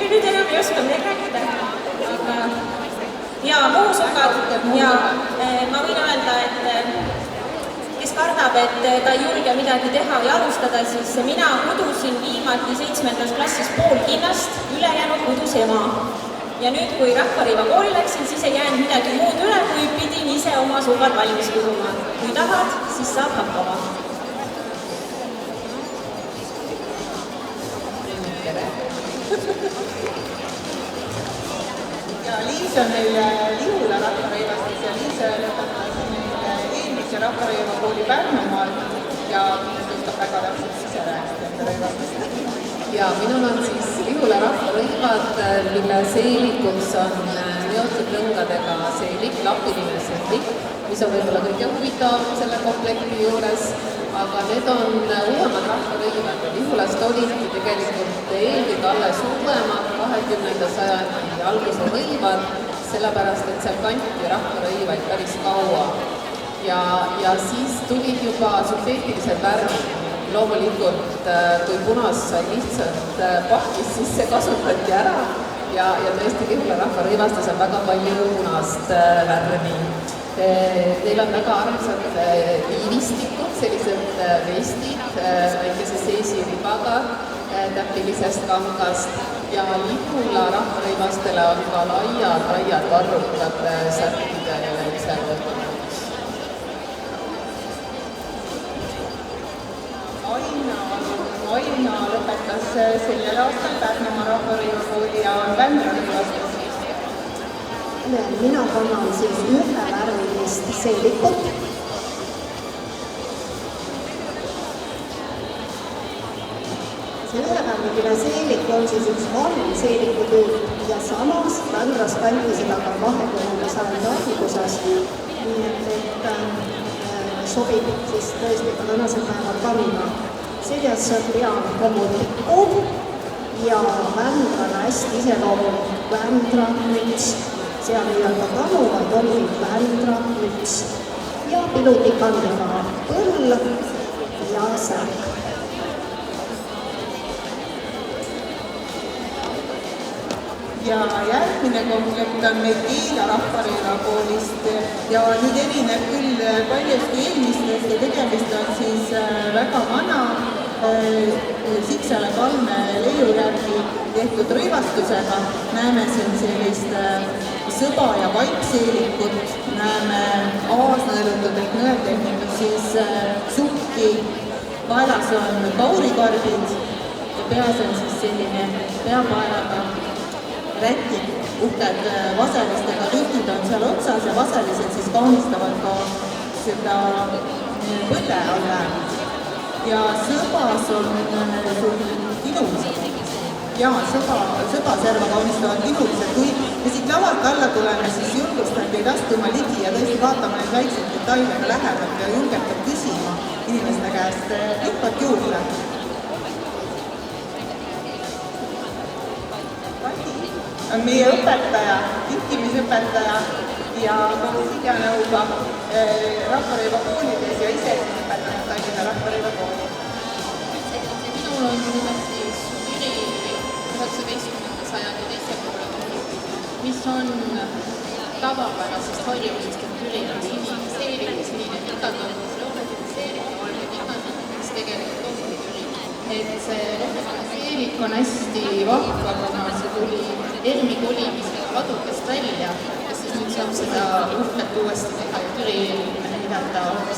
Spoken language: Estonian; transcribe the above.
nüüd enam ei oska midagi rääkida, aga ja muusukad ja ma võin öelda, et kes kardab, et ta ei julge midagi teha või alustada, siis mina kudusin viimati 7. klassis pool kinnast, ülejäänud kudus ema. Ja nüüd, kui Rahvarõiva kooli läksin, siis ei jäänud midagi muud üle, kui pidin ise oma sugad valmis kuduma. Kui tahad, siis saab hakkama. Ja Liis on meil Lihula Rahvarõivastas ja Liis lõpetas meil eelmise Rahvarõiva kooli Pärnumaal ja oskab väga täpselt ise rääkida enda rõivastast. Ja minul on siis Lihula Rahvarõivad, mille seelikuks on seotud lõngadega seelik, lapiline seelik, mis on võib-olla kõige huvitavam selle komplekti juures, aga need on uuemad Rahvarõivad. Lihulast olidki tegelikult eelkõige alles uuemad 20. sajandi alguse rõivad, sellepärast et seal kanti Rahvarõivaid päris kaua. Ja siis tulid juba sünteetilised värvid. Loomulikult, kui punas sai lihtsalt pahkis, siis see kasutati ära ja tõesti Lihula Rahvarõivastes on väga palju punast värvi. Neil on väga armsad liivistikud, sellised vestid väikese seesiribaga täpilisest kangast ja Lihula Rahvarõivastele on ka laiad varrukad särkidele ise võetud. Aina lõpetas sellel aastal Pärnumaa Rahvarõiva kooli ja on Vändra rõivastas. Mina kannan siis ühevärvilist seelikut. See ühevärviline seelik on siis üks vann seelikutüüp ja samas Vändras kandi seda ka 20. sajandi alguses. Nii et sobib siis tõesti ka tänasel päeval kanna. Seljas pea kommunikkuv ja Vändrale hästi iseloomulik Vändra müts. Seal ei ole kanu, vaid oli Vändra müts. Ja pilutikandega põll ja särk. Ja järgmine komplekt on meil Keila Rahvarõiva koolist ja nüüd erineb küll paljuski eelmistest ja tegemist on siis väga vana Siksale kalme leiu järgi tehtud rõivastusega. Näeme siin sellist sõba ja vaipseelikut, näeme aasnõelutud ehk nõeltehnikud, siis sukki, kaelas on kaurikarbid ja peas on siis selline peapaelaga rätid, uhked vaselistega rühtid on seal otsas ja vaselised siis kaunistavad ka seda põlle all jäänud. Ja sõbas on inulised. Ja sõbaserva kaunistavad inulised. Kui me siit lavalt alla tuleme, siis julgustan teid astuma ligi ja tõesti vaatama neid väikseid detaile lähemalt ja julgete küsima inimeste käest infot juurde. On meie õpetaja, tinkimisõpetaja ja koos Siljanõuga Rahvarõiva koolides ja ise õpetanud Tallinna Rahvarõiva kooli. Minul on siis Türi 19. sajandi teise poole, mis on tavapärasest harjumusest, et Türil on sinine seerik, sinine tikatondus, roheline seerik ja valge tikatondus, mis tegelikult ongi Türi. Et see roheline seerik on hästi vahva, kuna see tuli ERMi kolimisega ladudest välja ja siis nüüd saab seda uhket uuesti teha ja Türi näidata hoopis